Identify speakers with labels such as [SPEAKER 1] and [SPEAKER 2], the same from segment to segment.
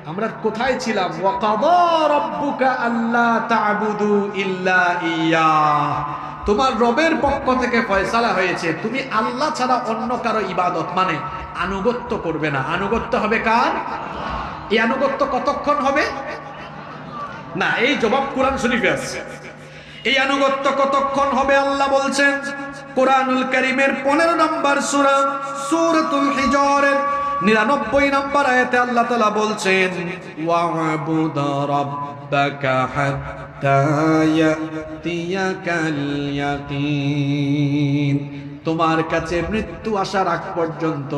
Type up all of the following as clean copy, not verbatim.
[SPEAKER 1] আমরা কোথায় ছিলাম? ওয়া কাদা রাব্বুকা আল্লা তা'বুদু ইল্লা ইয়্যাহ, তোমার রবের পক্ষ থেকে ফয়সালা হয়েছে তুমি আল্লাহ ছাড়া অন্য কারো ইবাদত মানে আনুগত্য করবে না। আনুগত্য হবে কার? এই আনুগত্য কতক্ষণ হবে না, এই জবাব কোরআন শরীফে আছে। এই আনুগত্য কতক্ষণ হবে আল্লাহ বলছেন কোরআনুল কারীমের 15 নম্বর সূরা সূরাতুল হিজরের 99 নম্বর আয়াতে আল্লাহ তাআলা বলছেন ওয়া'বুদ রাব্বাকা হাত্তা ইয়াতিয়াকাল ইয়াকিন, তোমার কাছে মৃত্যু আসার আগ পর্যন্ত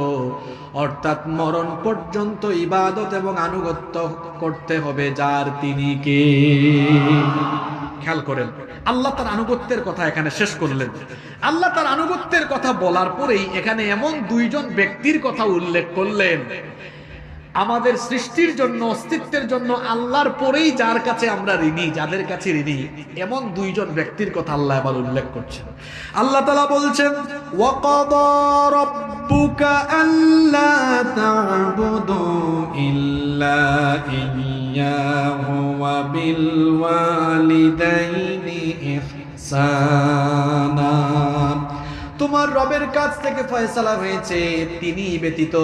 [SPEAKER 1] অর্থাৎ মরণ পর্যন্ত ইবাদত এবং আনুগত্য করতে হবে যার, তিনি কে? খেয়াল করেন, আল্লাহ তার আনুগত্যের কথা এখানে শেষ করলেন। আল্লাহ তার আনুগত্যের কথা বলার পরেই এখানে এমন দুইজন ব্যক্তির কথা উল্লেখ করলেন আমাদের সৃষ্টির জন্য, অস্তিত্বের জন্য আল্লাহর পরেই যার কাছে আমরা ঋণী, যাদের কাছে ঋণী, এমন দুইজন ব্যক্তির কথা আল্লাহ আবার উল্লেখ করছেন। আল্লাহ তাআলা বলছেন ওয়াকাদা রাব্বুকা আল্লা তা'বুদু ইল্লা ইয়্যাহু ওয়া বিল ওয়ালিদাইনি ইহসানা, তোমার রবের কাছ থেকে ফয়সালা হয়েছে তিনি ব্যতীত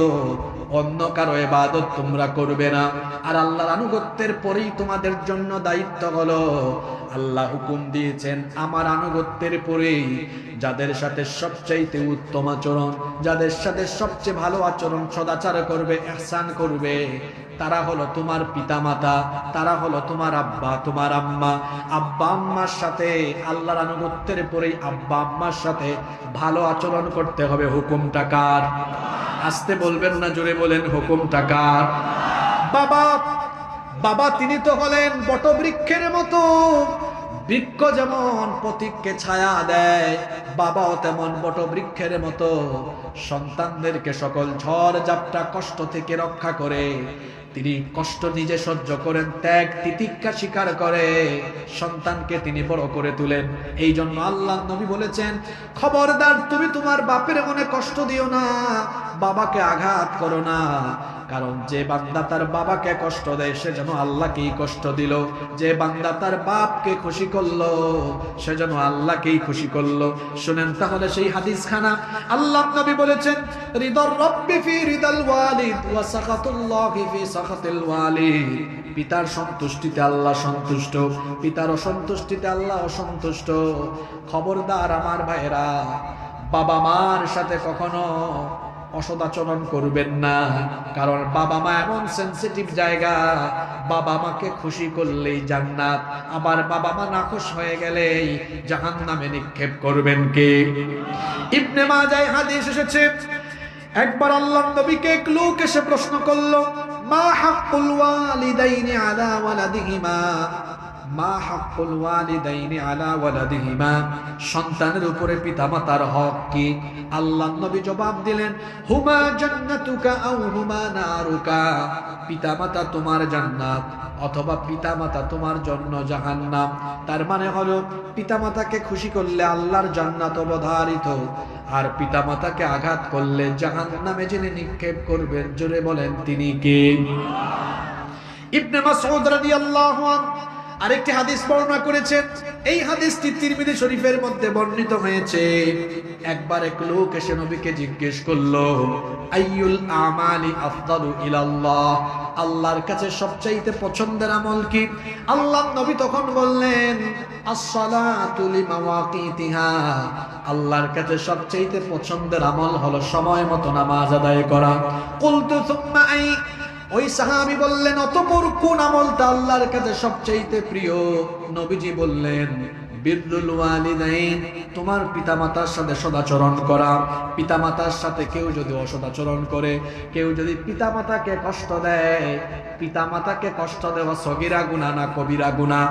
[SPEAKER 1] অন্য কারো ইবাদত তোমরা করবে না। আর আল্লাহর আনুগত্যের পরেই তোমাদের জন্য দায়িত্ব হলো, আল্লাহ হুকুম দিয়েছেন আমার আনুগত্যের পরেই যাদের সাথে সবচাইতে উত্তম আচরণ, যাদের সাথে সবচেয়ে ভালো আচরণ সদাচার করবে, ইহসান করবে, তারা হলো তোমার পিতামাতা, তারা হলো তোমার আব্বা তোমার আম্মা। আব্বা আম্মার সাথে আল্লাহর আনুগত্যের পরেই আব্বা আম্মার সাথে ভালো আচরণ করতে হবে। হুকুমটা কার? আসতে বলবেন না, জোরে বলেন, হুকুমটা কার? বাবা, বাবা তিনি তো হলেন বটবৃক্ষের মতো, বৃক্ষ যেমন পথিককে ছায়া দেয়, বাবাও তেমন বটবৃক্ষের মতো সন্তানদেরকে সকল ঝড় ঝাপটা কষ্ট থেকে রক্ষা করে। তিনি কষ্ট নিজে সহ্য করেন, ত্যাগ তিতিক্ষা স্বীকার করে সন্তানকে তিনি বড় করে তুলেন। এই জন্য আল্লাহ নবী বলেছেন খবরদার তুমি তোমার বাপের মনে কষ্ট দিও না, বাবাকে আঘাত করো না, কারণ যে বান্দা তার বাবাকে কষ্ট দেয় সে যেন আল্লাহকেই কষ্ট দিল, যে বান্দা তার বাপকে খুশি করলো সে যেন আল্লাহকেই খুশি করলো। শুনেন তাহলে সেই হাদিস খানা। আল্লাহ নবী বলেছেন রিদার রাব্বি ফি রিদাল ওয়ালিদ ওয়া সাখাতুল্লাহি ফি সাখাতিল ওয়ালিদ, পিতার সন্তুষ্টিতে আল্লাহ সন্তুষ্ট, পিতার অসন্তুষ্টিতে আল্লাহ অসন্তুষ্ট। খবরদার আমার ভাইরা, বাবা মার সাথে কখনো অসদাচরণ করবেন না, কারণ বাবা মা এমন সেনসিটিভ জায়গা, বাবা মাকে খুশি করলেই জান্নাত, আবার বাবা মা নাখুশ হয়ে গেলেই জাহান্নামে নিক্ষেপ করবেন কে? ইবনে মাজাহ হাদিস এসেছে একবার আল্লাহর নবীকে এক লোক এসে প্রশ্ন করলো মা হাক্কুল ওয়ালিদাইনি আলা ওয়ালাদিহিমা, মা হাক্কুল ওয়ালিদাইনি আলা ওয়ালাদিহিমা, সন্তানের উপরে পিতামাতার হক কি? আল্লাহর নবী জবাব দিলেন হুমা জান্নাতুকা আও হুমা নারুকা, পিতামাতা তোমার জান্নাত অথবা পিতামাতা তোমার জন্য জাহান্নাম। তার মানে হলো পিতামাতাকে খুশি করলে আল্লাহর জান্নাত অবধারিত, আর পিতামাতাকে আঘাত করলে জাহান্নামে যিনি নিক্ষেপ করবেন, জোরে বলেন তিনি কে? ইবনে মাসউদ রাদিয়াল্লাহু আনহু আরেকটি হাদিস বর্ণনা করেছেন, এই হাদিসটি তিরমিজি শরীফের মধ্যে বর্ণিত হয়েছে। একবার এক লোক এসে নবীকে জিজ্ঞেস করলো আইয়ুল আমালি আফদালু ইলাল্লাহ, আল্লাহর কাছে সবচাইতে পছন্দের আমল কি? আল্লাহর নবী তখন বললেন as-salatu limawaqiতিহা, আল্লাহর কাছে সবচাইতে পছন্দের আমল হলো সময় মতো নামাজ আদায় করা। কুলতু সুম্মা আই, ওই সাহাবী বললেন অতঃপর কোন আমলটা আল্লাহর কাছে সবচেয়ে প্রিয়? নবীজি বললেন বিররুল ওয়ালিদাইন, তোমার পিতামাতার সাথে সদাচরণ করা। পিতামাতার সাথে কেউ যদি অসদাচরণ করে, কেউ যদি পিতামাতাকে কষ্ট দেয়, পিতামাতাকে কষ্ট দেওয়া সগীরা গুনাহ না কবিরা গুনাহ?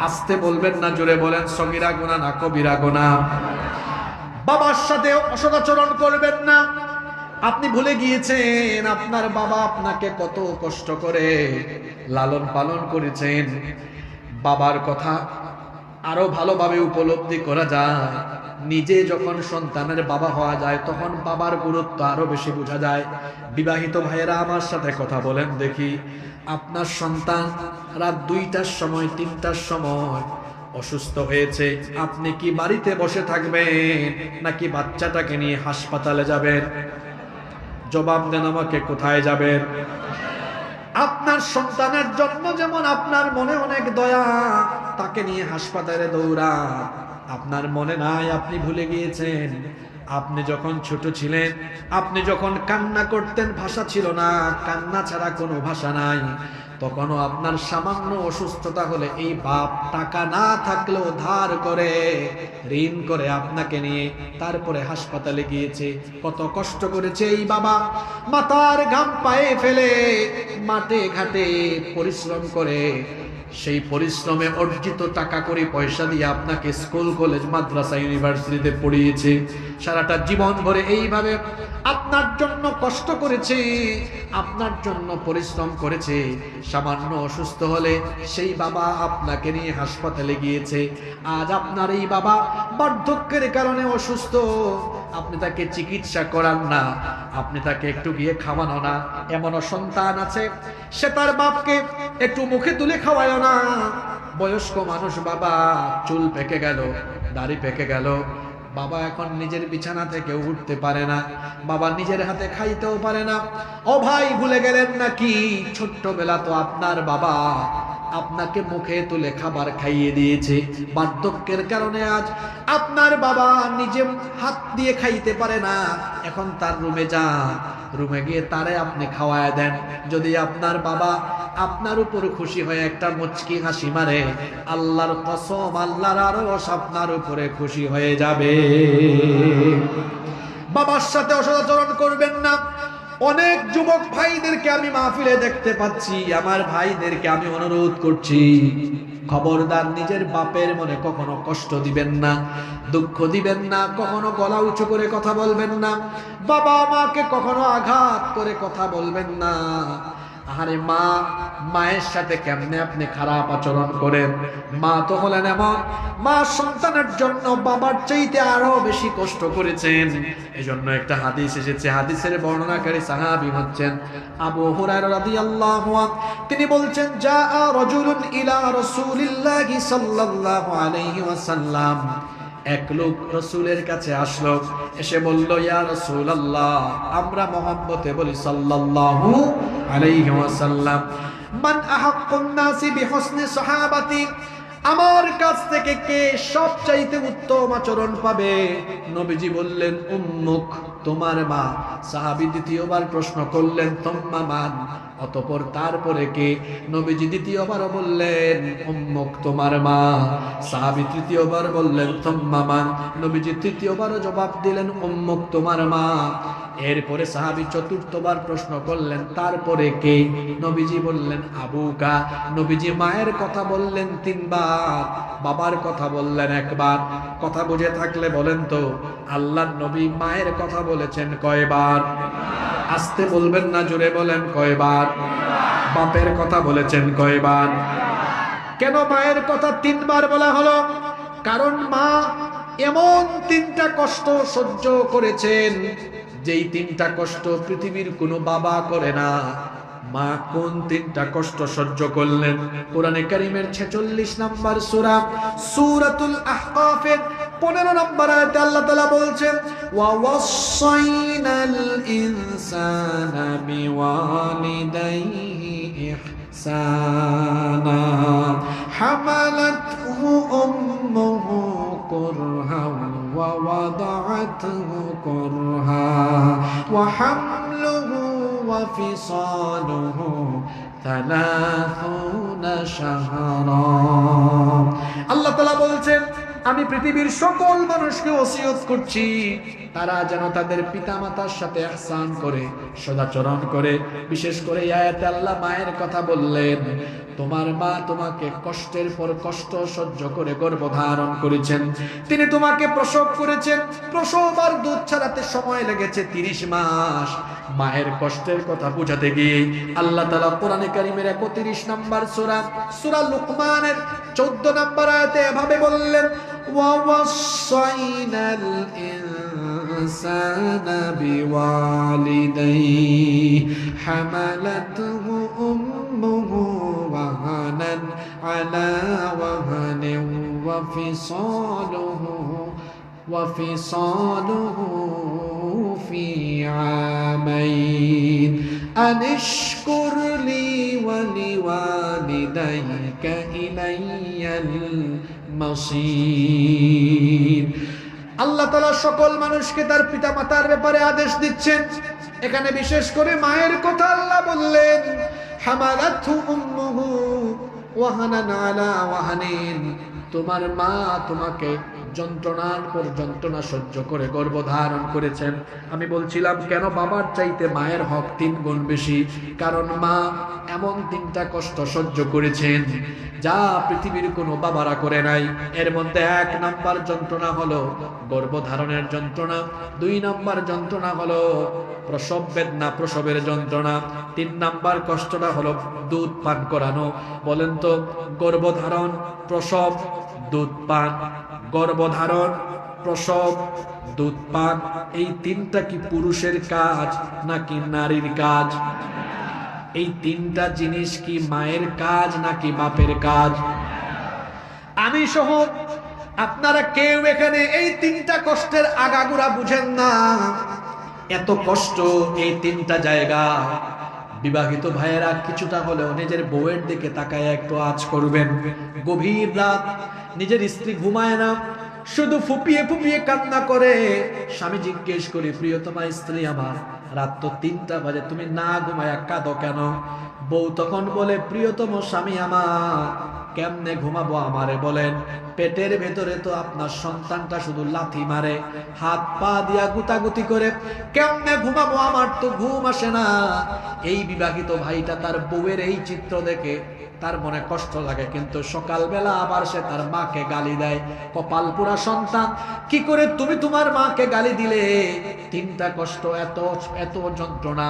[SPEAKER 1] আসতে বলবেন না, জোরে বলেন, সগীরা গুনাহ না কবিরা গুনাহ? বাবার সাথে অসদাচরণ করবেন না। আপনি ভুলে গিয়েছেন আপনার বাবা আপনাকে কত কষ্ট করে লালন পালন করেছেন। বাবার কথা আরো ভালোভাবে উপলব্ধি করা যায় নিজে যখন সন্তানের বাবা হওয়া যায় তখন বাবার গুরুত্ব আরো বেশি বোঝা যায়। বিবাহিত ভাইয়েরা আমার সাথে কথা বলেন দেখি, আপনার সন্তান রাত 2টার সময় 3টার সময় অসুস্থ হয়েছে, আপনি কি বাড়িতে বসে থাকবেন নাকি বাচ্চাটাকে নিয়ে হাসপাতালে যাবেন? জবাব দেন আমাকে, কোথায় যাবেন? আপনার সন্তানের জন্য যেমন আপনার মনে অনেক দয়া, তাকে নিয়ে হাসপাতালে দৌড়ান। আপনার মনে নাই, আপনি ভুলে গিয়েছেন আপনি যখন ছোট ছিলেন, আপনি যখন কান্না করতেন, ভাষা ছিল না, কান্না ছাড়া কোনো ভাষা নাই, তখনও আপনার সামান্য অসুস্থতা হলে এই বাপ টাকা না থাকলেও ধার করে ঋণ করে আপনাকে নিয়ে তারপরে হাসপাতালে গিয়েছে। কত কষ্ট করেছে এই বাবা, মাথার ঘাম পায়ে ফেলে মাঠে ঘাটে পরিশ্রম করে, সেই পরিশ্রমে অর্জিত টাকা করে পয়সা দিয়ে আপনাকে স্কুল কলেজ মাদ্রাসা ইউনিভার্সিটিতে পড়িয়েছে। সারাটা জীবন ভরে এইভাবে আপনার জন্য কষ্ট করেছে, আপনার জন্য পরিশ্রম করেছে। সামান্য অসুস্থ হলে সেই বাবা আপনাকে নিয়ে হাসপাতালে গিয়েছে। আজ আপনার এই বাবা বার্ধক্যের কারণে অসুস্থ, আপনি তাকে চিকিৎসা করান না, আপনি তাকে একটু গিয়ে খাওয়ানো না। এমনও সন্তান আছে, সে তার বাপকে একটু মুখে তুলে খাওয়ায় না। বয়স্ক মানুষ বাবা, চুল পেকে গেল, দাড়ি পেকে গেল, বাবা এখন নিজের বিছানা থেকে উঠতে পারে না, বাবা নিজের হাতে খাইতেও পারে না। ও ভাই, ভুলে গেলেন নাকি ছোট্টবেলা তো আপনার বাবা আপনাকে মুখে তুলে খাবার খাইয়ে দিয়েছে। বার্ধক্যের কারণে আজ আপনার বাবা নিজে হাত দিয়ে খাইতে পারে না, এখন তার রুমে যান, রুমে গিয়ে তারে আপনি খাওয়ায় দেন। যদি আপনার বাবা আপনার উপর খুশি হয়ে একটা মুচকি হাসি মারে, আল্লাহর কসম আল্লাহর আরশ আপনার উপরে খুশি হয়ে যাবে। বাবার সাথে অসদাচরণ করবেন না। অনেক যুবক ভাইদেরকে আমি মাহফিলে দেখতে পাচ্ছি, আমার ভাইদেরকে আমি অনুরোধ করছি, খবরদার নিজের বাপের মনে কখনো কষ্ট দিবেন না, দুঃখ দিবেন না, কখনো গলা উঁচু করে কথা বলবেন না, বাবা মাকে কখনো আঘাত করে কথা বলবেন না। আরে মা, মায়ের সাথে কেমনে আপনি খারাপ আচরণ করেন? মা তো হলেন এমন, মা সন্তানের জন্য বাবার চাইতে আরো বেশি কষ্ট করেছেন। এজন্য একটা হাদিস এসেছে, হাদিসের বর্ণনাকারী সাহাবী হচ্ছেন আবু হুরায়রা রাদিয়াল্লাহু আনহু। তিনি বলছেন, জাআ রাজুলুন ইলা রাসূলিল্লাহি সাল্লাল্লাহু আলাইহি ওয়াসাল্লাম, এক লোক রাসূলের কাছে আসলো, এসে বলল, ইয়া রাসূলুল্লাহ, আমরা মহব্বতে বলি সাল্লাল্লাহু আলাইহি ওয়াসাল্লাম, মান আহাক্কুন নাসি বিহুসনি সাহাবাতি, আমার কাছ থেকে কে সবচাইতে উত্তম আচরণ পাবে? নবীজি বললেন, উম্মুক, তোমার মা। সাহাবী দ্বিতীয়বার প্রশ্ন করলেন, তুম্মা মান, অতঃপর তারপরে কে? নবীজি দ্বিতীয়বার বললেন, উম্মুক, তোমার মা। সাহাবী তৃতীয়বার বললেন, তুম্মা মান। নবীজি তৃতীয়বারও জবাব দিলেন, উম্মুক, তোমার মা। এরপরে সাহাবী চতুর্থবার প্রশ্ন করলেন, তারপরে কে? নবীজি বললেন, আবুকা। নবীজি মায়ের কথা বললেন 3 বার, বাবার কথা বললেন 1 বার। কথা বুঝে থাকলে বলেন তো, আল্লাহর নবী মায়ের কথা বলেছেন কয়বার? আস্তে বলবেন না, জোরে বলেন, কয়বার? বাপের কথা বলেছেন কয়বার? কেন মায়ের কথা 3 বার বলা হলো? কারণ মা এমন 3টা কষ্ট সহ্য করেছেন, যেই 3টা কষ্ট পৃথিবীর কোনো বাবা করে না। মা কোন 3টা কষ্ট সহ্য করলেন? কোরআনে কারীমের 46 নম্বর সূরা সূরাতুল আহকাফের 15 নম্বর আয়াতে আল্লাহ তাআলা বলছেন, ওয়া ওয়াসাইনাল ইনসানা বিওয়ালিদাইহি ইহসানা হামালাতহু উম্মুহু কুরহান ওয়া ওয়াদাআতহু কুরহা ওয়া হামলুহু ওয়া ফিসালুহু 30 শাহরা। আল্লাহ তাআলা বলছেন, আমি পৃথিবীর সকল মানুষকে ওসিয়ত করছি, তারা যেন তাদের পিতামাতার সাথে ইহসান করে, সদাচরণ করে। বিশেষ করে এই আয়াতে আল্লাহ মায়ের কথা বললেন। তোমার মা তোমাকে কষ্টের পর কষ্ট সহ্য করে গর্ভধারণ করেছেন, তিনি তোমাকে প্রসব করেছেন, প্রসব আর দুধ ছাড়াতে সময় লেগেছে 30 মাস। মায়ের কষ্টের কথা বোঝাতে গিয়ে আল্লাহ তাআলা কোরআনে কারীমের 31 নম্বর সূরা সূরা লুকমানের 14 নম্বর আয়াতে এভাবে বললেন, ووصينا الإنسان بوالديه حملته أمه وهنا على وهن وفصاله في عامين أن اشكر لي ولوالديك إلي المصير। আল্লাহ তাআলা সকল মানুষকে তার পিতা মাতার ব্যাপারে আদেশ দিচ্ছেন। এখানে বিশেষ করে মায়ের কথা আল্লাহ বললেন, হামালাতহু উম্মুহু ওয়াহানান আলা ওয়াহানিন, তোমার মা তোমাকে যন্ত্রণার পর যন্ত্রণা সহ্য করে গর্ভধারণ করেছেন। আমি বলছিলাম কেন বাবার চাইতে মায়ের হক 3 গুণ বেশি, কারণ মা এমন 3টা কষ্ট সহ্য করেছেন যা পৃথিবীর কোনো বাবারা করে নাই। এর মধ্যে 1 নাম্বার যন্ত্রণা হলো গর্ভধারণের যন্ত্রণা, 2 নাম্বার যন্ত্রণা হলো প্রসব বেদনা, প্রসবের যন্ত্রণা, 3 নাম্বার কষ্টটা হলো দুধ পান করানো। বলেন তো, গর্ভধারণ, প্রসব, দুধ পান, গর্ভধারণ, প্রসব, দুধ পান, এই 3টা কি পুরুষের কাজ নাকি নারীর কাজ? এই 3টা জিনিস কি মায়ের কাজ নাকি বাপের কাজ? আমি সহ আপনারা কেউ এখানে এই 3টা কষ্টের আগাগোড়া বুঝেন না। এত কষ্ট এই 3টা জায়গা। বিবাহিত ভাইয়েরা কিছুটা হলেও নিজের বউয়ের দিকে তাকায় একটু আজ করবেন। গভীর রাত নিজের স্ত্রী ঘুমায় না, শুধু ফুপিয়ে ফুপিয়ে কান্না করে। স্বামী জিজ্ঞেস করি, প্রিয়তমা স্ত্রী আমার, রাত তো 3টা বাজে, তুমি না ঘুমায়া কাঁদো কেন? বউ তখন বলে, প্রিয়তম স্বামী আমার, কেমনে ঘুমাবো আমারে বলেন? পেটের ভেতরে তো আপনার সন্তানটা শুধু লাথি মারে, হাত পা দিয়া গুতাগুতি করে, কেমনে ঘুমাবো? আমার তো ঘুম আসে না। এই বিবাহিত ভাইটা তার বউয়ের এই চিত্র দেখে তার মনে কষ্ট লাগে, কিন্তু সকালবেলা আবার সে তার মাকে গালি দেয়। কপাল পোড়া সন্তান, কি করে তুমি তোমার মাকে গালি দিলে? 3টা কষ্ট, এত এত যন্ত্রণা।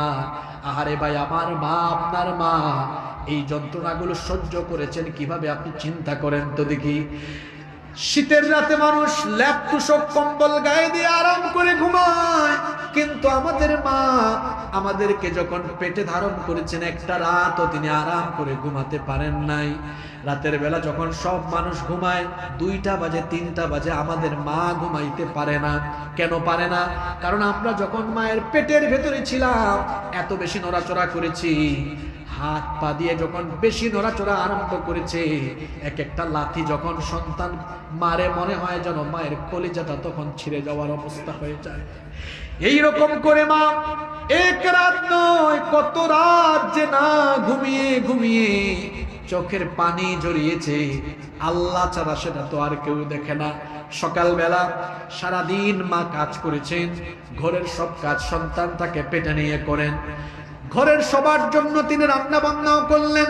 [SPEAKER 1] আহারে ভাই, আমার মা, আপনার মা এই যন্ত্রণাগুলো সহ্য করেছেন কিভাবে আপনি চিন্তা করেন তো দেখি। শীতের রাতে মানুষ ল্যাপ তুষক কম্বল গায়ে দিয়ে আরাম করে ঘুমায়, কিন্তু আমাদের মা আমাদেরকে যখন পেটে ধারণ করেছেন একটা রাতও তিনি আরাম করে ঘুমাতে পারেন নাই। রাতের বেলা যখন সব মানুষ ঘুমায়, 2টা বাজে 3টা বাজে, আমাদের মা ঘুমাইতে পারে না। কেন পারে না? কারণ আমরা যখন মায়ের পেটের ভেতরে ছিলাম এত বেশি নড়াচড়া করেছি। হাত পা দিয়ে যখন বেশি নড়াচড়া আরম্ভ করেছে, এক একটা লাথি যখন সন্তান মারে, মনে হয় যেন মায়ের কলিজাটা তখন ছিঁড়ে যাওয়ার অবস্থা হয়ে যায়। এইরকম করে মা এক রাত নয়, কত রাত যে না ঘুমিয়ে ঘুমিয়ে চোখের পানি জড়িয়েছে। আল্লাহ ছাড়া সেটা তো আর কেউ দেখে না। সকালবেলা সারাদিন মা কাজ করেছেন, ঘরের সব কাজ সন্তানটাকে পেটে নিয়ে করেন। ঘরের সবার জন্য তিনি রান্না বান্নাও করলেন,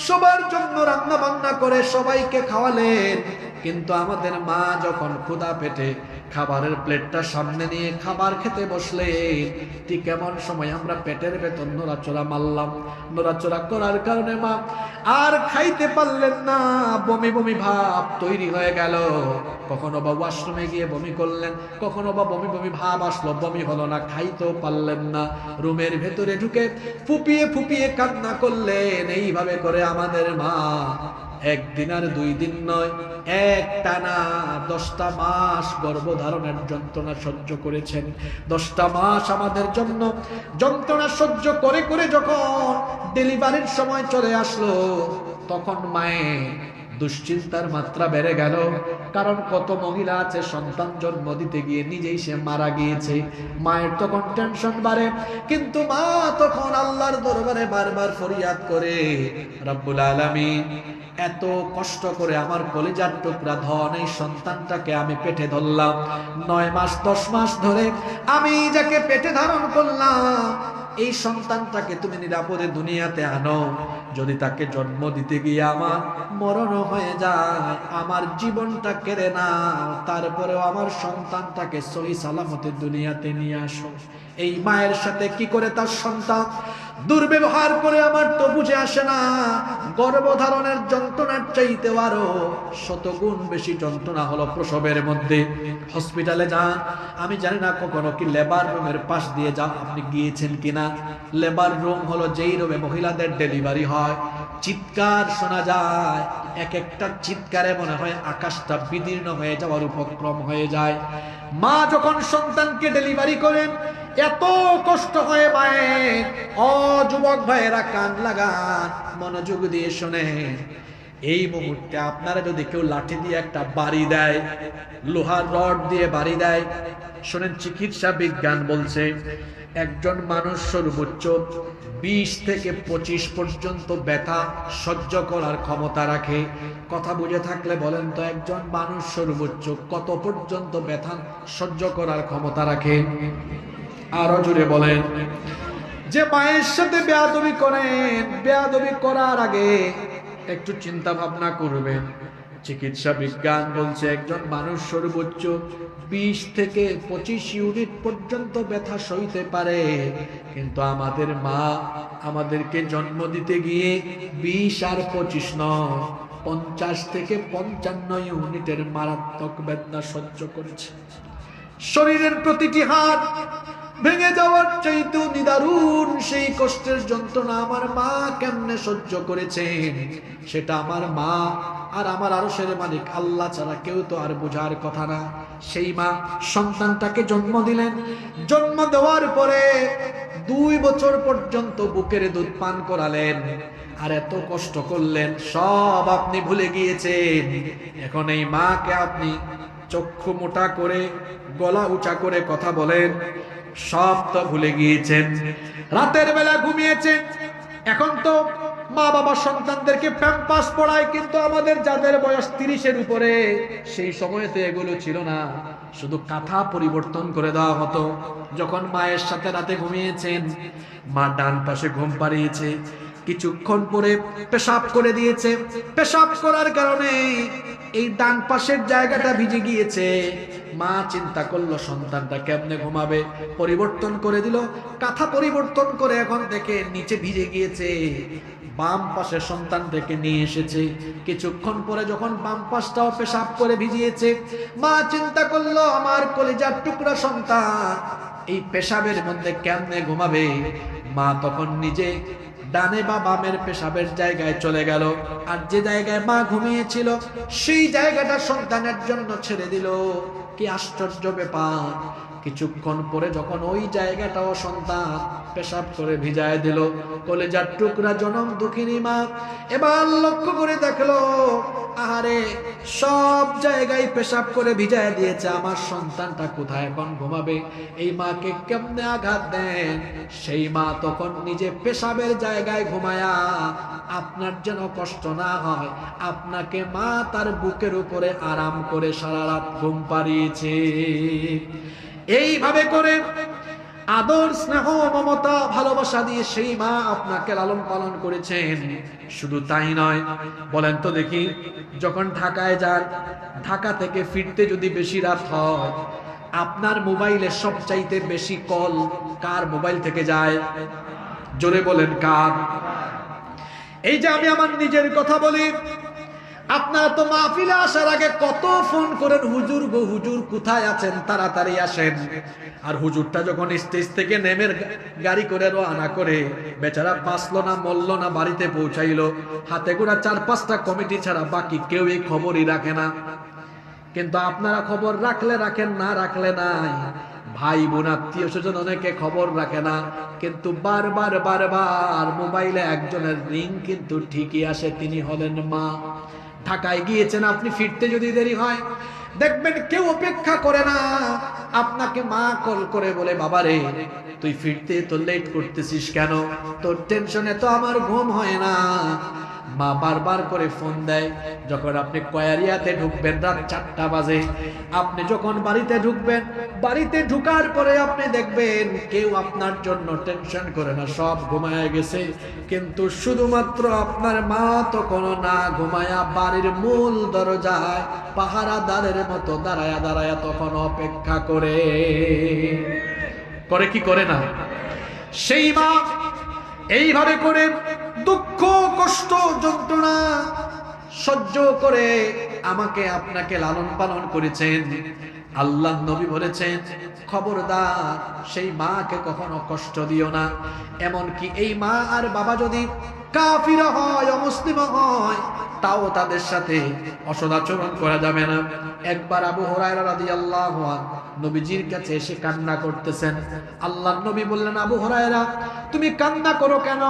[SPEAKER 1] সবার জন্য রান্না বান্না করে সবাইকে খাওয়ালেন। কিন্তু আমাদের মা যখন ক্ষুধা পেটে খাবারের প্লেটটা সামনে নিয়ে খাবার খেতে বসলেন, ঠিক এমন সময় আমরা পেটের ভেতর নড়াচড়া মারলাম। নড়াচড়া করার কারণে মা আর খাইতে পারলেন না, বমি বমি ভাব তৈরি হয়ে গেল। কখনো বা ওয়াশরুমে গিয়ে বমি করলেন, কখনো বা বমি বমি ভাব আসলো, বমি হলো না, খাইতেও পারলেন না। রুমের ভেতরে ঢুকে ফুপিয়ে ফুপিয়ে কান্না করলেন। এইভাবে করে আমাদের মা 1 দিন আর 2 দিন নয়, একটানা 10টা মাস গর্ভধারণের যন্ত্রণা সহ্য করেছেন। 10টা মাস আমাদের জন্য যন্ত্রণা সহ্য করে করে যখন ডেলিভারির সময় চলে আসলো, তখন মায়ের দুশ্চিন্তার মাত্রা বেড়ে গেল। কারণ কত মহিলা আছে সন্তান জন্ম দিতে গিয়ে নিজেই সে মারা গিয়েছে, মায়ের তখন টেনশন বাড়ে। কিন্তু মা তখন আল্লাহর দরবারে বারবার ফরিয়াদ করে, রব্বুল আলামিন, এত কষ্ট করে আমার কলিজার টুকরা ধন এই সন্তানটাকে আমি পেটে ধরলাম, 9 মাস 10 মাস ধরে আমি যাকে পেটে ধারণ করলাম, এই সন্তানটাকে তুমি নিরাপদে দুনিয়াতে আনো। যদি তাকে জন্ম দিতে গিয়ে আমার মরণ হয়ে যায়, আমার জীবনটা কেড়ে নাও, তারপরেও আমার সন্তানটাকে সহি সালামতে দুনিয়াতে নিয়ে আসো। এই মায়ের সাথে কি করে তার সন্তান দুর্ব্যবহার করে আমার তো বুঝে আসে না। গর্ভধারণের যন্ত্রণার চাইতে আরো শতগুণ বেশি যন্ত্রণা হলো প্রসবের মধ্যে। হসপিটালে যান, আমি জানি না কখনো কি লেবার রুমের পাশ দিয়ে যা আপনি গিয়েছেন কিনা। লেবার রুম হলো যেই রুমে মহিলাদের ডেলিভারি হয়। চিৎকার শোনা যায়, এক একটা চিৎকারে মনে হয় আকাশটা বিদীর্ণ হয়ে যাওয়ার উপক্রম হয়ে যায়। মা যখন সন্তানকে ডেলিভারি করেন এত কষ্ট হয় মায়ের। ও যুবক ভাইয়েরা কান লাগান, মনোযোগ দিয়ে শোনেন। এই মুহূর্তে আপনারা যদি কেউ লাঠি দিয়ে একটা বাড়ি দেয়, লোহার রড দিয়ে বাড়ি দেয়, শোনেন চিকিৎসা বিজ্ঞান বলছে একজন মানুষ সর্বোচ্চ 20 থেকে 25 পর্যন্ত ব্যথা সহ্য করার ক্ষমতা রাখে। কথা বুঝে থাকলে বলেন তো একজন মানুষ সর্বোচ্চ কত পর্যন্ত ব্যথা সহ্য করার ক্ষমতা রাখে? আরো জোরে বলেন। যে মায়ের সাথে বেয়াদবি করেন, বেয়াদবি করার আগে একটু চিন্তা ভাবনা করবেন। চিকিৎসা বিজ্ঞান বলছে একজন মানুষ সর্বোচ্চ 20 থেকে 25 ইউনিট পর্যন্ত ব্যথা সইতে পারে, কিন্তু আমাদের মা আমাদেরকে জন্ম দিতে গিয়ে 20 আর 25 নয়, 50 থেকে 55 ইউনিটের মারাত্মক বেদনা সহ্য করেছে। শরীরের প্রতিটি হাড় ভেঙে যাওয়ার চাইতেও নিদারুণ সেই কষ্টের যন্ত্রণা আমার মা কেমনে সহ্য করেছেন, সেটা আমার মা আর আমার আরশের মালিক আল্লাহ ছাড়া কেউ তো আর বোঝার কথা না। সেই মা সন্তানটাকে জন্ম দিলেন। জন্ম দেওয়ার পরে 2 বছর পর্যন্ত বুকের দুধ পান করালেন, আর এত কষ্ট করলেন, সব আপনি ভুলে গিয়েছেন। এখন এই মাকে আপনি চক্ষু মোটা করে গলা উঁচা করে কথা বলেন, সব তো ভুলে গিয়েছেন। রাতের বেলা ঘুমিয়েছেন। এখন তো মা বাবা সন্তানদেরকে প্যাম্পাস পড়ায়, কিন্তু আমাদের যাদের বয়স 30-এর উপরে, সেই সময়তে এগুলো ছিল না, শুধু কাঁথা পরিবর্তন করে দেওয়া হতো। যখন মায়ের সাথে রাতে ঘুমিয়েছেন, মা ডান পাশে ঘুম পাড়িয়েছে, কিছুক্ষণ পরে পেশাব করে দিয়েছে। পেশাব করার কারণে এই ডান পাশের জায়গাটা ভিজে গিয়েছে। মা চিন্তা করলো সন্তানটা কেমনে ঘুমাবে, পরিবর্তন করে দিল। কাঁথা পরিবর্তন করে এখন থেকে নিচে ভিজে গিয়েছে, বাম পাশে সন্তান থেকে নিয়ে এসেছে। কিছুক্ষণ পরে যখন বাম পাশটাও পেশাব করে ভিজিয়েছে, মা চিন্তা করলো আমার কলিজার টুকরা সন্তান এই পেশাবের মধ্যে কেমনে ঘুমাবে। মা তখন নিজে ডানে বা বামের পেশাবের জায়গায় চলে গেল, আর যে জায়গায় মা ঘুমিয়েছিল সেই জায়গাটা সন্তানের জন্য ছেড়ে দিল। কি আশ্চর্য ব্যাপার! কিছুক্ষণ পরে যখন ওই জায়গাটাও সন্তান পেশাব করে ভিজায় দিল, কলেজার টুকরা জনম দুঃখিনী মা এবার লক্ষ্য করে দেখলো, আরে সব জায়গায় পেশাব করে ভিজায় দিয়েছে, আমার সন্তানটা কোথায় এখন ঘুমাবে? এই মাকে কেমনে আঘাত দেন? সেই মা তখন নিজে পেশাবের জায়গায় ঘুমায়া আপনার যেন কষ্ট না হয়, আপনাকে মা তার বুকের উপরে আরাম করে সারা রাত ঘুম পাড়িয়েছে। এইভাবে করে আদর, স্নেহ, মমতা, ভালোবাসা দিয়ে সেই মা আপনাকে লালন পালন করেছেন। শুধু তাই নয়, বলেন তো দেখি, যখন ঢাকায় যান, ঢাকা থেকে ফিরতে যদি বেশি রাত হয়, আপনার মোবাইলে সবচাইতে বেশি কল কার মোবাইল থেকে যায়? জোরে বলেন কার? এই যে আমি আমার নিজের কথা বলি, আপনারা তো মাহফিলে আসার আগে কত ফোন করেন, হুজুর গো হুজুর কোথায় আছেন, তাড়াতাড়ি আসেন। আর হুজুরটা যখন স্টেজ থেকে নেমে গাড়ি করে রওনা করে, বেচারা বাঁচলো না মরলো না, বাড়িতে পৌঁছাইলো, হাতে গোনা 4-5টা কমিটি ছাড়া বাকি কেউ এই খবরই রাখে না। কিন্তু আপনারা খবর রাখলে রাখেন, না রাখলে নাই। ভাই বোন আত্মীয় স্বজন অনেকে খবর রাখে না, কিন্তু বারবার বারবার মোবাইলে একজনের রিং কিন্তু ঠিকই আসে, তিনি হলেন মা। ঢাকায় গিয়েছেন আপনি, ফিরতে যদি দেরি হয়, দেখবেন কেউ অপেক্ষা করে না, আপনাকে মা কল করে বলে, বাবারে তুই ফিরতে তো লেট করতেছিস কেন? তোর টেনশনে তো আমার ঘুম হয় না। মা বারবার করে ফোন দেয়। যখন আপনি কয়ারিয়াতে ঢুকবেন রাত 4টা বাজে, আপনি যখন বাড়িতে ঢুকবেন, বাড়িতে ঢুকার পরে আপনি দেখবেন কেউ আপনার জন্য টেনশন করে না, সব ঘুমায় গেছে। কিন্তু শুধুমাত্র আপনার মা তখন না ঘুমায়া বাড়ির মূল দরজায় পাহারাদারের মতো দাঁড়ায়া দাঁড়ায়া তখন অপেক্ষা করে। করে কি করে না? সেই মা এইভাবে করে দুঃখ, কষ্ট, যন্ত্রণা যন্ত্রণা সহ্য করে আমাকে আপনাকে লালন পালন করেছেন। আল্লাহ নবী বলেছেন, খবরদার সেই মাকে কখনো কষ্ট দিও না। এমনকি এই মা আর বাবা যদি কাফির হয়, অমুসলিম হয়, তাও তাদের সাথে অসদাচরণ করা যাবে না। একবার আবু হুরায়রা রাদিয়াল্লাহু আনহু নবীজির কাছে এসে কান্না করতেছেন। আল্লাহর নবী বললেন, আবু হুরায়রা তুমি কান্না করো কেন?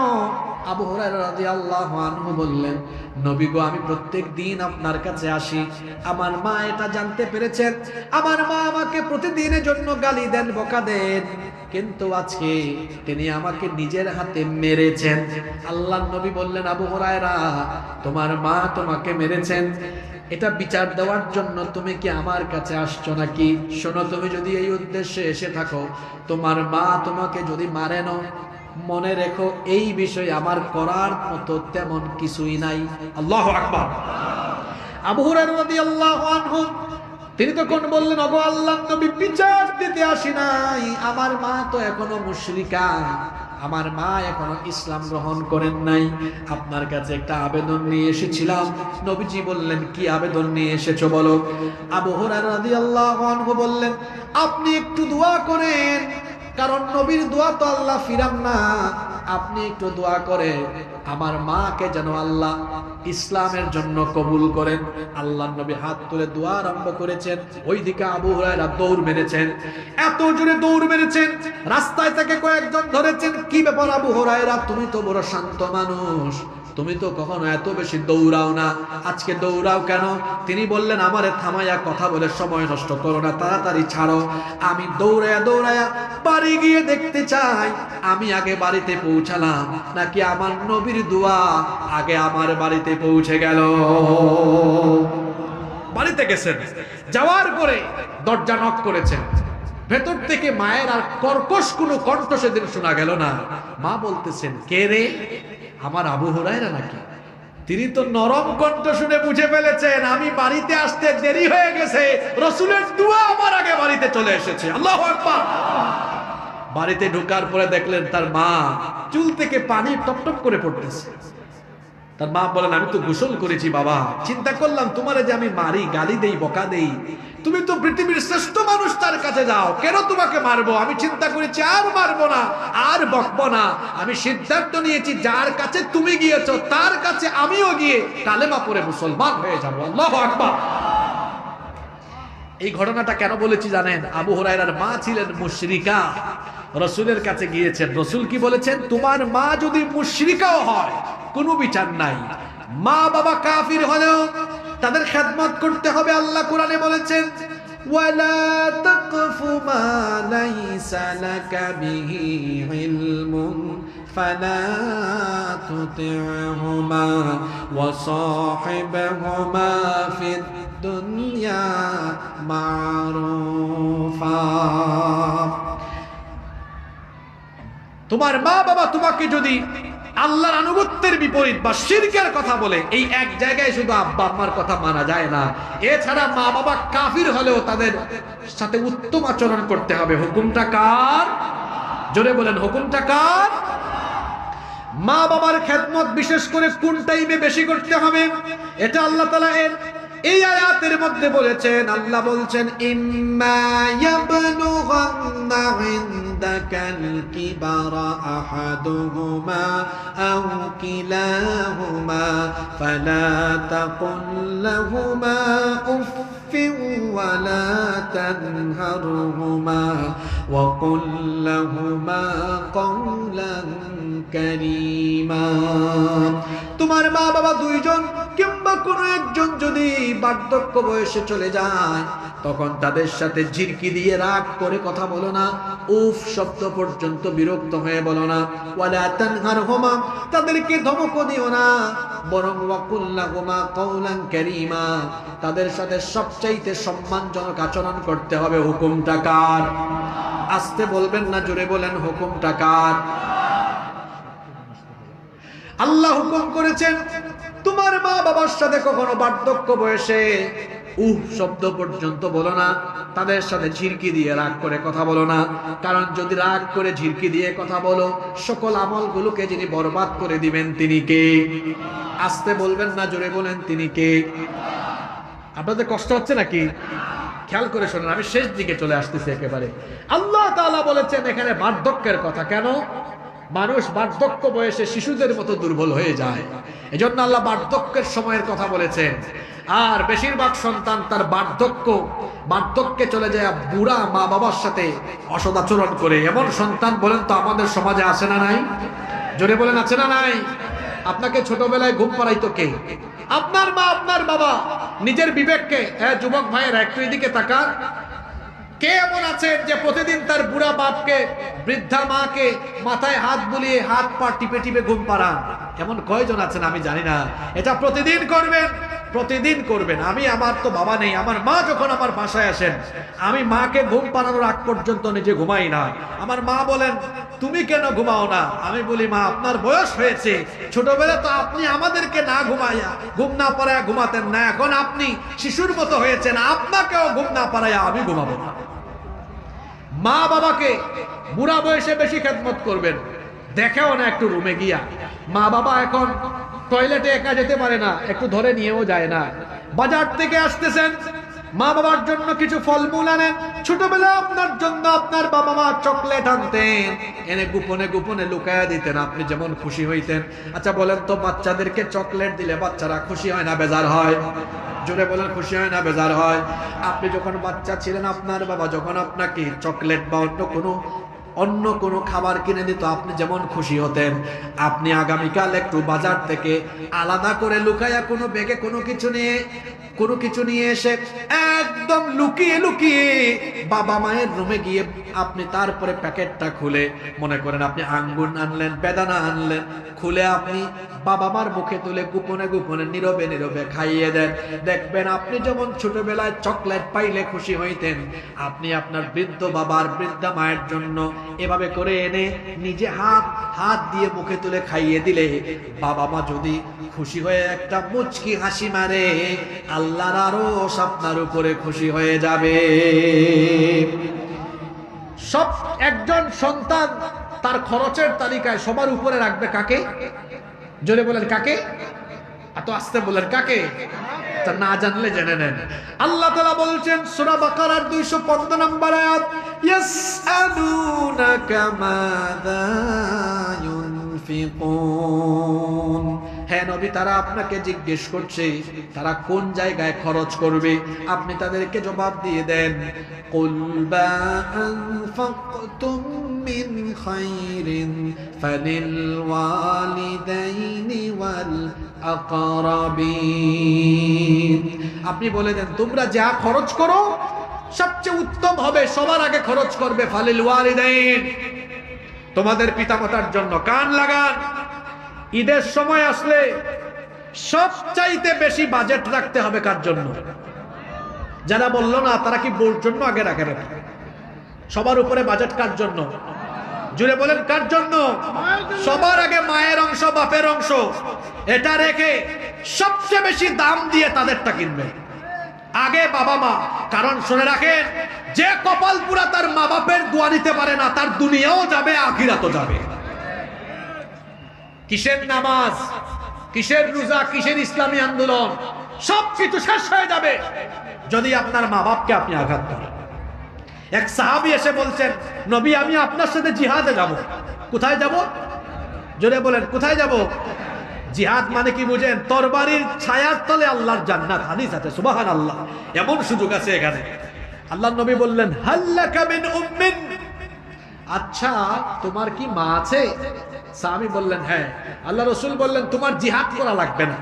[SPEAKER 1] আবু হুরায়রা রাদিয়াল্লাহু আনহু বললেন, নবী গো, আমি প্রত্যেক দিন আপনার কাছে আসি। আমার মা এটা জানতে পেরেছেন, আমার মা আমাকে প্রতিদিনের জন্য গালি দেন, বকা দেন, কিন্তু আজকে তিনি আমাকে নিজের হাতে মেরেছেন। আল্লাহর নবী বললেন, আবু হুরায়রা তোমার মা তোমাকে মেরেছেন, এটা বিচার দেওয়ার জন্য তুমি কি আমার কাছে আসছো নাকি? শোনো, তুমি যদি এই উদ্দেশ্যে এসে থাকো, তোমার মা তোমাকে যদি মারে না, মনে রেখো এই বিষয়ে আমার করার মতো তেমন কিছুই নাই। আল্লাহু আকবার। আবু হুরায়রা রাদিয়াল্লাহু আনহু তিনি তখন বললেন, ওগো আল্লাহর নবী, বিচার দিতে আসি নাই, আমার মা তো এখনো মুশরিকা, আমার মা এখনো ইসলাম গ্রহণ করেন নাই, আপনার কাছে একটা আবেদন নিয়ে এসেছিলাম। নবীজি বললেন, কি আবেদন নিয়ে এসেছো বলো? আবু হুরায়রা রাদিয়াল্লাহু আনহু বললেন, আপনি একটু দোয়া করেন, কারণ নবীর দোয়া তো আল্লাহ ফিরান না, আপনি একটু দোয়া করে আমার মাকে যেন আল্লাহ ইসলামের জন্য কবুল করেন। আল্লাহর নবী হাত তুলে দোয়া আরম্ভ করেছেন, ওইদিকে আবু হুরায়রা দৌড় মেরেছেন, এত জোরে দৌড় মেরেছেন, রাস্তায় থেকে কয়েকজন ধরেছেন, কি ব্যাপার আবু হুরায়রা, তুমি তো বড় শান্ত মানুষ, তুমি তো কখনো এত বেশি দৌড়াও না, আজকে দৌড়াও কেন? তিনি বললেন, আমারে থামাইয়া কথা বলে সময় নষ্ট করো না, তাড়াতাড়ি ছাড়ো। আমি দৌড়ায়া দৌড়ায়া বাড়ি গিয়ে দেখতে চাই আমি আগে বাড়িতে পৌঁছালাম নাকি আমার নবীর দোয়া আগে আমার বাড়িতে পৌঁছে গেল। বাড়িতে গেছেন, যাওয়ার পরে দরজা নক করেছেন, ভেতর থেকে মায়ের আর কর্কশ কোনো কণ্ঠ সেদিন শোনা গেল না। মা বলতেছেন, কে রে? আমার আবু হুরায়রা নাকি? তিনি তো নরম কণ্ঠ শুনে বুঝে ফেলেছেন আমি বাড়িতে আসতে দেরি হয়ে গেছে, রাসূলের দোয়া আমার আগে বাড়িতে চলে এসেছে। আল্লাহু আকবার। বাড়িতে ঢোকার পরে দেখলেন তার মা চুল থেকে পানি টপটপ করে পড়তেছে। তার মা বলেন, আমি তো গোসল করেছি বাবা, চিন্তা করলাম তোমারে যে আমি মারি, গালি দেই, বকা দেই, তুমি তো পৃথিবীর শ্রেষ্ঠ মানুষ, তার কাছে যাও, কেন তোমাকে মারবো? আমি চিন্তা করেছি আর মারবো না, আর বকবো না, আমি সিদ্ধান্ত নিয়েছি যার কাছে তুমি গিয়েছো তার কাছে আমিও গিয়ে কালেমা পড়ে মুসলমান হয়ে যাবো। আল্লাহু আকবার। এই ঘটনাটা কেন বলেছি জানেন? আবু হুরায়রার মা ছিলেন মুশরিকা, রাসূলের কাছে গিয়েছেন, রাসূল কি বলেছেন? তোমার মা যদি মুশরিকাও হয় কোনো বিচার নাই, মা বাবা কাফির হলেও তাদের খেদমত করতে হবে। আল্লাহ কোরআনে বলেছেন, ওয়ালা তাকফু মা লাইসা লাকা বিহি ইলমুন ফালা তুতি'হুমা ওয়া সাহিবহুমা ফিদ দুনিয়া মারুফা। তোমার মা বাবা তোমাকে যদি আল্লাহর আনুগত্যের বিপরীত বা শিরকের কথা বলে, এই এক জায়গায় শুধু আব্বা আম্মার কথা মানা যায় না, এছাড়া মা বাবা কাফির হলেও তাদের সাথে উত্তম আচরণ করতে হবে। হুকুমটা কার? জোরে বলেন, হুকুমটা কার? মা বাবার খেদমত বিশেষ করে কোন টাইমে বেশি করতে হবে? এটা আল্লাহ তাআলা এই আয়াতের মধ্যে বলেছেন। আল্লাহ বলছেন, ইম্মা ইয়াবলুগান্না ইনদাকাল কিবারা আহাদুহুমা আও কিলাহুমা ফালা তাকুল লাহুমা উফফিন ওয়ালা তানহারহুমা ওয়া কুল লাহুমা কওলান কারীমা। তোমার মা বাবা দুইজন কিংবা কোনো একজন যদি বার্ধক্য বয়সে চলে যায়, তখন তাদের সাথে ঝিরকি দিয়ে রাগ করে কথা বলো না, উফ শব্দ পর্যন্ত বিরক্ত হয়ে বলো না। ওয়ালা তানহারহুমা, তাদেরকে ধমকও দিও না, বরং ওয়াকুল লাহুমা কওলান কারীমা, তাদের সাথে সবচাইতে সম্মানজনক আচরণ করতে হবে। হুকুমটা কার? আস্তে বলবেন না, জোরে বলেন, হুকুমটা কার? আল্লাহ হুকুম করেছেন তোমার মা বাবার সাথে কখনো বার্ধক্য বয়সে শব্দ পর্যন্ত বলো না, তাদের সাথে ঝিরকি দিয়ে রাগ করে কথা বলো না। কারণ যদি রাগ করে ঝিরকি দিয়ে কথা বলো, সকল আমলগুলোকে যিনি বরবাদ করে দিবেন তিনি কে? আস্তে বলবেন না, জোরে বলেন তিনি কে? আপনাদের কষ্ট হচ্ছে নাকি? খেয়াল করে শোনেন, আমি শেষ দিকে চলে আসতেছি একেবারে। আল্লাহ তাআলা বলেছেন এখানে বার্ধক্যের কথা। কেন? মানুষ বার্ধক্য বয়সে শিশুদের মতো দুর্বল হয়ে যায়, এজন্য আল্লাহ বার্ধক্যের সময়ের কথা বলেছেন। আর বেশিরভাগ সন্তান তার বার্ধক্যে চলে যায় বুড়া মা বাবার সাথে অসদাচরণ করে। এমন সন্তান বলেন তো আমাদের সমাজে আছে না নাই? জোরে বলেন আছে না নাই? আপনাকে ছোটবেলায় ঘুম পাড়াইতো কে? আপনার মা, আপনার বাবা। নিজের বিবেককে, হ্যাঁ যুবক ভাইয়েরা একটু এদিকে তাকান। কে এমন আছে যে প্রতিদিন তার বুড়া বাপকে, বৃদ্ধা মাকে মাথায় হাত বুলিয়ে হাত পা টিপে টিপে ঘুম পাড়ান? এমন কয়জন আছেন আমি জানি না। এটা প্রতিদিন করবেন, প্রতিদিন করবেন। আমার তো বাবা নেই, আমার মা যখন আমার বাসায় আসেন, আমি মাকে ঘুম পাড়ানোর আগ পর্যন্ত নিজে ঘুমাই না। আমার মা বলেন তুমি কেন ঘুমাও না? আমি বলি মা আপনার বয়স হয়েছে, ছোটবেলা তো আপনি আমাদেরকে না ঘুমাইয়া, ঘুম না পাড়াইয়া ঘুমাতেন না, এখন আপনি শিশুর মতো হয়েছেন, আপনাকেও ঘুম না পাড়াইয়া আমি ঘুমাবো না। মা বাবাকে বুড়া বয়সে বেশি খেদমত করবেন। দেখেও না একটু রুমে গিয়া, মা বাবা এখন টয়লেটে একা যেতে পারে না, একটু ধরে নিয়েও যায় না। বাজার থেকে আসতেছেন, মা বাবার জন্য কিছু ফলমূল আনেন। ছোটবেলা আপনার জন্য আপনার বাবা মা চকলেট আনতেন, এনে গোপনে গোপনে লুকায়া দিতেন, আপনি যেমন খুশি হইতেন। আচ্ছা বলেন তো, বাচ্চাদেরকে চকলেট দিলে বাচ্চারা খুশি হয় না বেজার হয়? জোরে বলেন, খুশি হয় না বেজার হয়? আপনি যখন বাচ্চা ছিলেন, আপনার বাবা যখন আপনাকে চকলেট বা অন্য কোনো খাবার কিনে দিত, আপনি যেমন খুশি হতেন। আপনি আগামীকাল একটু বাজার থেকে আলাদা করে লুকায়া কোনো ব্যাগে কোনো কিছু নিয়ে এসে একদম লুকিয়ে লুকিয়ে বাবা মায়ের রুমে গিয়ে আপনি তারপরে প্যাকেটটা খুলে, মনে করেন আপনি আঙ্গুর আনলেন, বেদানা আনলেন, খুলে আপনি বাবা মার মুখে তুলে গোপনে গোপনে নীরবে নীরবে খাইয়ে দেন। দেখবেন আপনি যেমন ছোটবেলায় চকলেট পাইলে খুশি হইতেন, আপনি আপনার বৃদ্ধ বাবার, বৃদ্ধা মায়ের জন্য এভাবে করে এনে নিজে হাত দিয়ে মুখে তুলে খাইয়ে দিলে বাবা মা যদি খুশি হয়ে একটা মুচকি হাসি মারে, আল্লাহর আরশ আপনার উপরে খুশি হয়ে যাবে। সব একজন সন্তান তার খরচের তালিকায় সবার উপরে রাখবে কাকে? জোরে বলেন কাকে? এত আস্তে বলেন কাকে? তা না জানলে জেনে নেন। আল্লাহ তাআলা বলছেন সূরা বাকারার 215 নম্বর আয়াত, ইয়াসআলুনাকা মাযা ইউনফিকুন। হ্যাঁ নবী, তারা আপনাকে জিজ্ঞেস করছে তারা কোন জায়গায় খরচ করবে। আপনি তাদেরকে জবাব দিয়ে দেন, কুল মা আনফাকতুম মিন খায়রিন ফালিল ওয়ালিদাইনি ওয়াল আকরাবিন। আপনি বলে দেন তোমরা যা খরচ করো সবচেয়ে উত্তম হবে, সবার আগে খরচ করবে ফালিল ওয়ালিদাইন, তোমাদের পিতামাতার জন্য। কান লাগান, ঈদের সময় আসলে সবচাইতে বেশি বাজেট রাখতে হবে কার জন্য? যারা বললো না তারা কি বোর জন্য আগে রাখে না? সবার উপরে বাজেট কার জন্য? জুড়ে বলেন কার জন্য? সবার আগে মায়ের অংশ, বাপের অংশ, এটা রেখে সবচেয়ে বেশি দাম দিয়ে তাদেরটা কিনবে আগে বাবা মা। কারণ শুনে রাখেন, যে কপাল পুরা তার মা বাপের দোয়া নিতে পারে না, তার দুনিয়াও যাবে আখিরাতও যাবে। কিসের নামাজ, কিসের রোজা, কিসের ইসলামী আন্দোলন, সবকিছু শেষ হয়ে যাবে যদি আপনার মা বাপকে আপনি আঘাত করেন। এক সাহাবী এসে বলছেন, নবী আমি আপনার সাথে জিহাদে যাব। কোথায় যাব? জোরে বলেন কোথায় যাব? জিহাদ মানে কি বুঝেন? তরবারির ছায়ার তলে আল্লাহর জান্নাত, হাদিস আছে সুবহানাল্লাহ। এমন সুযোগ আছে এখানে। আল্লাহর নবী বললেন, হাল্লাকা মিন উম্মিন, আচ্ছা তোমার কি মা আছে? সাহাবী বললেন হ্যাঁ। আল্লাহ রাসূল বললেন, তোমার জিহাদ করা লাগবে না,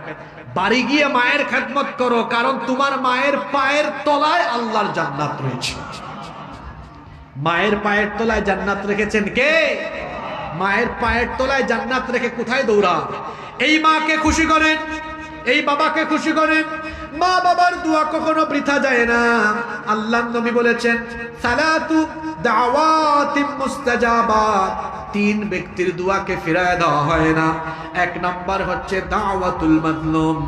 [SPEAKER 1] বাড়ি গিয়ে মায়ের খেদমত করো, কারণ তোমার মায়ের পায়ের তলায় আল্লাহর জান্নাত রয়েছে। মায়ের পায়ের তলায় জান্নাত রেখেছেন কে? মায়ের পায়ের তলায় জান্নাত রেখে কোথায় দৌড়া? এই মাকে খুশি করেন, এই বাবাকে খুশি করেন। মা বাবার দোয়া কখনো বৃথা যায় না। আল্লাহর নবী বলেছেন, সালাতু দাওয়াতিন মুস্তাজাবা, তিন ব্যক্তির দোয়াকে ফিরায় দেওয়া হয় না। এক নাম্বার হচ্ছে দাওয়াতুল মাজলুম।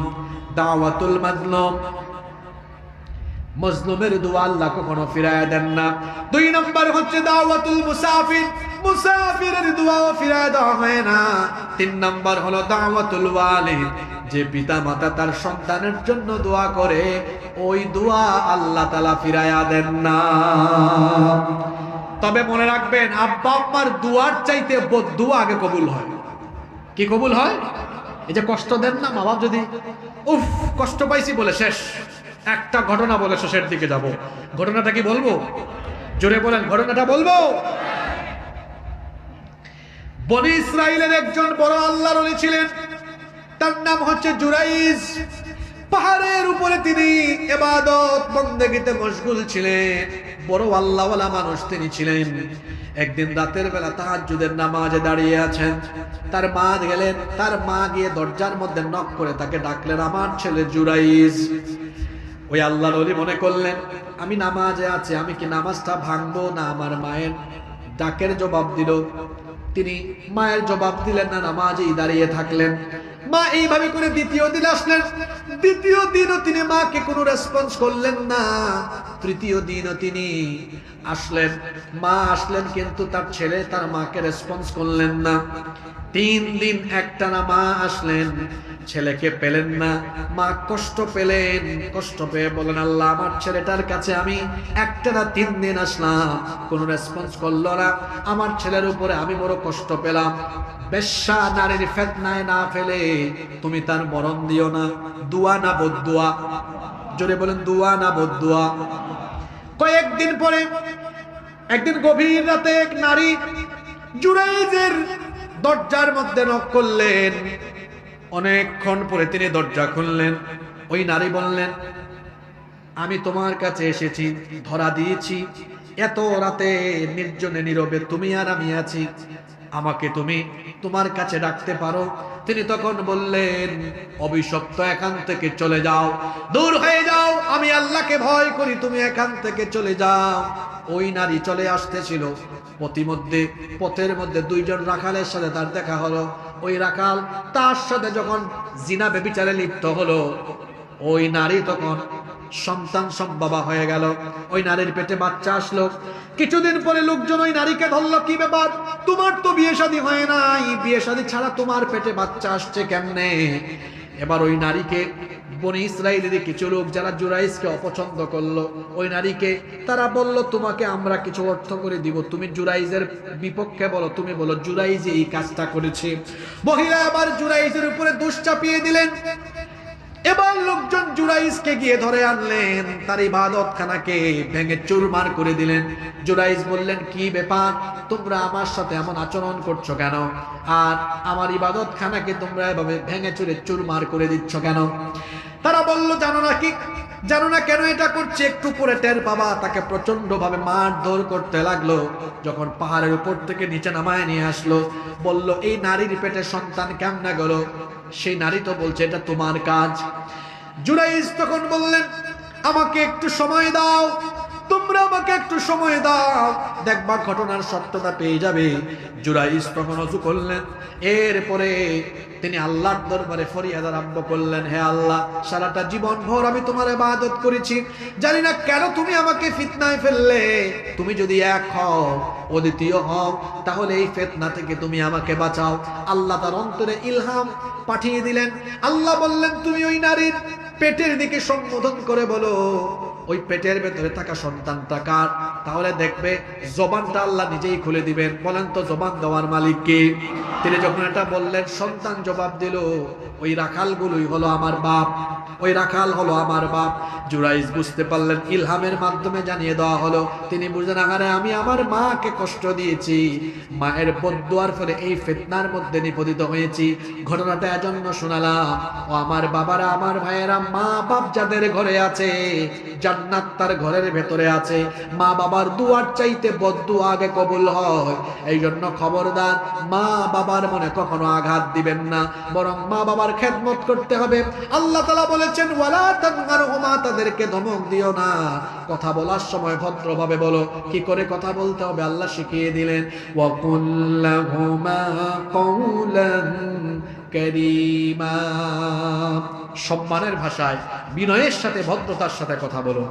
[SPEAKER 1] দাওয়াতুল মাজলুম, মজলুমের দোয়া আল্লাহ কখনো ফিরায় দেন না। 2 নম্বর হচ্ছে দাওয়াতুল মুসাফির, মুসাফিরের দোয়াও ফিরায় দেওয়া হয় না। 3 নম্বর হলো দাওয়াতুল ওয়ালিদ, যে পিতা মাতা তার সন্তানের জন্য দোয়া করে ওই দোয়া আল্লাহ তাআলা ফিরায়া দেন না। তবে মনে রাখবেন, আব্বা আম্মার দোয়ার চাইতে বদদুয়া আগে কবুল হয়। কি কবুল হয়? এই যে কষ্ট দেন না মা বাপ, যদি উফ কষ্ট পাইছি বলে শেষ, একটা ঘটনা বলে শেষের দিকে যাব। ঘটনাটা কি বলবো? জোরে বলেন, ঘটনাটা বলবো। বনি ইসরাইলের একজন বড় আল্লাহর ওলি ছিলেন, তার নাম হচ্ছে জুরাইজ। পাহাড়ের উপরে তিনি ইবাদত বন্দেগীতে মশগুল ছিলেন, বড় আল্লাহওয়ালা মানুষ তিনি ছিলেন। একদিন রাতের বেলা তাহাজ্জুদের নামাজে দাঁড়িয়ে আছেন, তার মা গেলেন, তার মা গিয়ে দরজার মধ্যে নক করে তাকে ডাকলেন, আমার ছেলে জুরাইজ। ওই আল্লাহর ওলি মনে করলেন, আমি নামাজে আছি, আমি কি নামাজটা ভাঙবো না আমার মায়ের ডাকের জবাব দিল। তিনি মায়ের জবাব দিলেন না, নামাজেই দাঁড়িয়ে থাকলেন। মা এইভাবে করে দ্বিতীয় দিন আসলেন, দ্বিতীয় দিনও তিনি মাকে কোনো রেসপন্স করলেন না। তৃতীয় দিনও তিনি আসলেন, মা আসলেন, কিন্তু তার ছেলে তার মাকে রেসপন্স করলেন না। 3 দিন একটানা মা আসলেন, ছেলেকে পেলেন না। মা কষ্ট পেলেন, কষ্ট পেয়ে বলেন, আল্লাহ আমার ছেলেটার কাছে আমি একটানা 3 দিন আসলাম, কোনো রেসপন্স করলো না, আমার ছেলের উপরে আমি বড় কষ্ট পেলাম। বেশ্যা নারীর ফিতনায় না ফেলে তুমি তার মরণ দিও না। দোয়া না বদদুয়া? জোরে বলেন, দোয়া না বদদুয়া? কয়েকদিন পরে একদিন গভীর রাতে এক নারী জুরাইজের দরজার মধ্যে নক করলেন। অনেকক্ষণ পরে তিনি দরজা খুললেন। ওই নারী বললেন, আমি তোমার কাছে এসেছি, ধরা দিয়েছি, এত রাতে নির্জনে নীরবে তুমি আর আমি আছি, আমাকে তুমি তোমার কাছে ডাকতে পারো? তিনি তখন বললেন, অভিশপ্ত, এখান থেকে চলে যাও, দূর হয়ে যাও, আমি আল্লাহকে ভয় করি, তুমি এখান থেকে চলে যাও। ওই নারী চলে আসতেছিল, পথিমধ্যে পথের মধ্যে 2 জন রাখালের সাথে তার দেখা হলো। ওই রাখাল তার সাথে যখন জিনা ব্যভিচারে লিপ্ত হলো, ওই নারী তখন সন্তান সম্ভবা হয়ে গেল, ওই নারীর পেটে বাচ্চা আসলো। কিছুদিন পরে লোকজন ওই নারীকে ধরলো, কি ব্যাপার, তোমার তো বিয়ে শাদী হয় নাই, বিয়ে শাদী ছাড়া তোমার পেটে বাচ্চা আসছে কেমনে? এবার ওই নারীকে বনি ইসরাইলের কিছু লোক যারা জুরাইজকে অপছন্দ করলো, ওই নারীকে তারা বলল, তোমাকে আমরা কিছু অর্থ করে দিব, তুমি জুরাইজের বিপক্ষে বলো, তুমি বলো জুরাইজ এই কাজটা করেছে। মহিলা আবার জুরাইজের উপরে দোষ চাপিয়ে দিলেন। এবার লোকজন জুরাইজকে গিয়ে ধরে আনলেন, তার ইবাদতখানাকে ভেঙে চুরমার করে দিলেন। জুরাইজ বললেন, কি ব্যাপার, তোমরা আমার সাথে এমন আচরণ করছো কেন? আর আমার ইবাদতখানাকে তোমরা এভাবে ভেঙে চুরে চুরমার করে দিচ্ছ কেন? তারা বলল, জানো না কেন এটা করছে? একটু পরে টের পাবা। তাকে প্রচন্ড ভাবে মারধর করতে লাগলো। যখন পাহাড়ের উপর থেকে নিচে নামায় নিয়ে আসলো, বলল, এই নারীর পেটে সন্তান কেমনে গেল? সেই নারী তো বলছে এটা তোমার কাজ। জুরাইজ তখন বললেন, আমাকে একটু সময় দাও, তোমরা আমাকে একটু সময় দাও, দেখবা ঘটনার সত্যতা পেয়ে যাবে। জুরাইজ তখন ওযু করলেন, এরপরে তিনি আল্লাহর দরবারে ফরিয়াদ আরম্ভ করলেন, হে আল্লাহ, সারাটা জীবন ভর আমি তোমার ইবাদত করেছি, জানি না কেন তুমি আমাকে ফিতনায় ফেললে। তুমি যদি এক হও, অদ্বিতীয় হও, তাহলে এই ফিতনা থেকে তুমি আমাকে বাঁচাও। আল্লাহ তার অন্তরে ইলহাম পাঠিয়ে দিলেন। আল্লাহ বললেন, তুমি ওই নারীর পেটের দিকে সম্বোধন করে বলো, ওই পেটের ভেতরে থাকা সন্তানটা কার? তাহলে দেখবে জবানটা আল্লাহ নিজেই খুলে দিবেন। বলেন তো জবান দেওয়ার মালিক কে? তিনি যখন এটা বললেন, সন্তান জবাব দিল, ওই রাখালগুলোই হলো আমার বাপ, ওই রাখাল হলো আমার বাপ। জুরাইজ বুঝতে পারলেন, ইলহামের মাধ্যমে জানিয়ে দেওয়া হলো। তিনি বুঝলেন, আরে আমি আমার মাকে কষ্ট দিয়েছি, মায়ের বদদুয়ার ফলে এই ফিতনার মধ্যে নিপতিত হয়েছি। ঘটনাটা এজন্য শোনালাম, ও আমার বাবারা, আমার ভাইয়েরা, মা বাপ যাদের ঘরে আছে, জান্নাত তার ঘরের ভেতরে আছে। মা বাবার দুয়ার চাইতে বদদুয়া আগে কবুল হয়। এই জন্য খবরদার, মা বাবার মনে কখনো আঘাত দিবেন না, বরং মা বাবার খেদমত করতে হবে। আল্লাহ তাআলা বলেছেন, ওয়ালা তানহারহুমা, তাদেরকে ধমক দিও না, কথা বলার সময় ভদ্রভাবে বলো। কি করে কথা বলতে হবে আল্লাহ শিখিয়ে দিলেন, ওয়া কুল্লাহুমা কওলান কারীমা, সম্মানের ভাষায় বিনয়ের সাথে ভদ্রতার সাথে কথা বলো।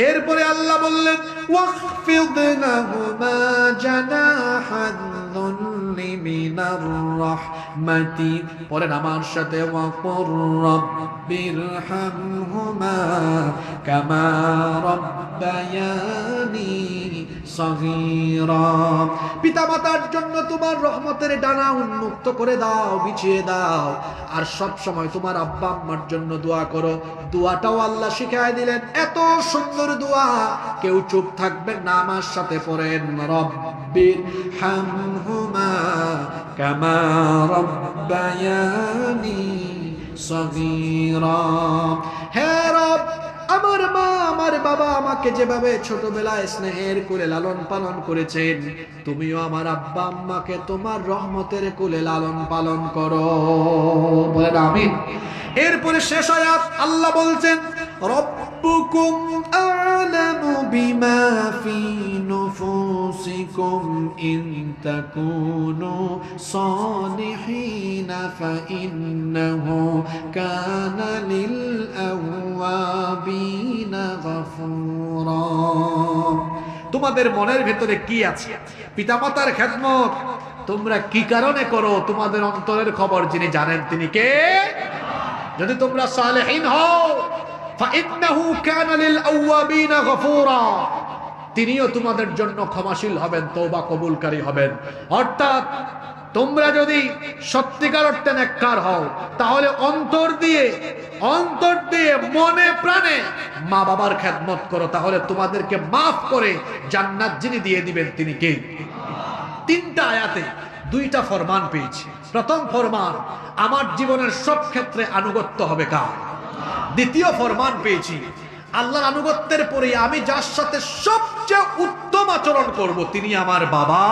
[SPEAKER 1] এরপরে আল্লাহ বললেন ওয়াখফিদ লাহুমা জানাহাদ যুল্লি মিনার রাহমাতি, পরে আমার সাথে ওয়াকুর রাব্বিরহামহুমা কামা রাব্বায়ানি সগীরা। পিতামাতার জন্য তোমার রহমতের ডানা উন্মুক্ত করে দাও, বিছিয়ে দাও, আর সব সময় তোমার আব্বা আম্মার জন্য দোয়া করো। দোয়াটাও আল্লাহ শিখায় দিলেন, এত সুন্দর দোয়া, কেউ চুপ থাকবেন না, আমার সাথে পড়েন রব্বির হামহুমা কামা রাব্বায়ানি সগীরা। হে রব, আমার মা আমার বাবা আমাকে যেভাবে ছোটবেলায় স্নেহের কোলে লালন পালন করেছেন, তুমিও আমার আব্বা আম্মাকে তোমার রহমতের কোলে লালন পালন করো। বলেন আমিন। এরপরে শেষ আয়াত আল্লাহ বলছেন রব্বুকুম আ'লামু বিমা ফি নুফুসিকুম ইন তাকুনু সালিহিনা ফাইন্নাহু কানা লিল আওয়াবিনা গফুরা। তোমাদের মনের ভেতরে কি আছে? পিতামাতার খেদমত তোমরা কি কারণে করো? তোমাদের অন্তরের খবর যিনি জানেন তিনি কে? যদি তোমরা সালেহিন হও, ফাইন্নাহু কানা লিল আওয়াবিনা গফুরা, তিনিও তোমাদের জন্য ক্ষমাশীল হবেন, তওবা কবুলকারী হবেন। অর্থাৎ তোমরা যদি সত্যিকার অর্থে নেককার হও, তাহলে অন্তর দিয়ে মনে প্রাণে মা বাবার খেদমত করো, তাহলে তোমাদেরকে মাফ করে জান্নাত যিনি দিয়ে দিবেন তিনি কে? তিনটা আয়াতে দুইটা ফরমান পেয়েছি। প্রথম ফরমান, আমার জীবনের সব ক্ষেত্রে আনুগত্য হবে কার? দ্বিতীয় ফরমান পেয়েছি, আল্লাহর আনুগত্যের পরে আমি যার সাথে সবচেয়ে উত্তম আচরণ করব তিনি আমার বাবা,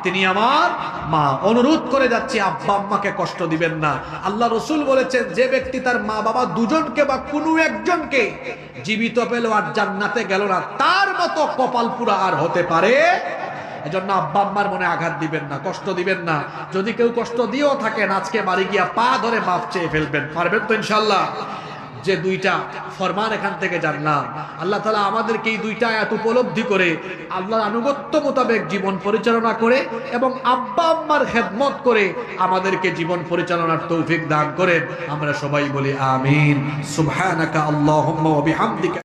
[SPEAKER 1] তিনি আমার মা। অনুরোধ করে যাচ্ছি, আব্বা আম্মাকে কষ্ট দিবেন না। আল্লাহ রসুল বলেছেন, যে ব্যক্তি তার মা বাবা দুজনকে বা কোনো একজনকে জীবিত পেল আর জান্নাতে গেল না, তার মতো কপাল পুরা আর হতে পারে। এজন্য আব্বা আম্মার মনে আঘাত দিবেন না, কষ্ট দিবেন না। যদি কেউ কষ্ট দিয়েও থাকেন, আজকে বাড়ি গিয়া পা ধরে মাফ চেয়ে ফেলবেন। পারবেন তো ইনশাল্লাহ? যে দুইটা ফরমান এখান থেকে জানলাম, আল্লাহ তাআলা আমাদেরকে এই দুইটা আয়াত উপলব্ধি করে আল্লাহর আনুগত্য মোতাবেক জীবন পরিচালনা করে এবং আব্বা আম্মার খেদমত করে আমাদেরকে জীবন পরিচালনার তৌফিক দান করেন। আমরা সবাই বলি আমিন। সুবহানাকা আল্লাহুম্মা ওয়া বিহামদিকা।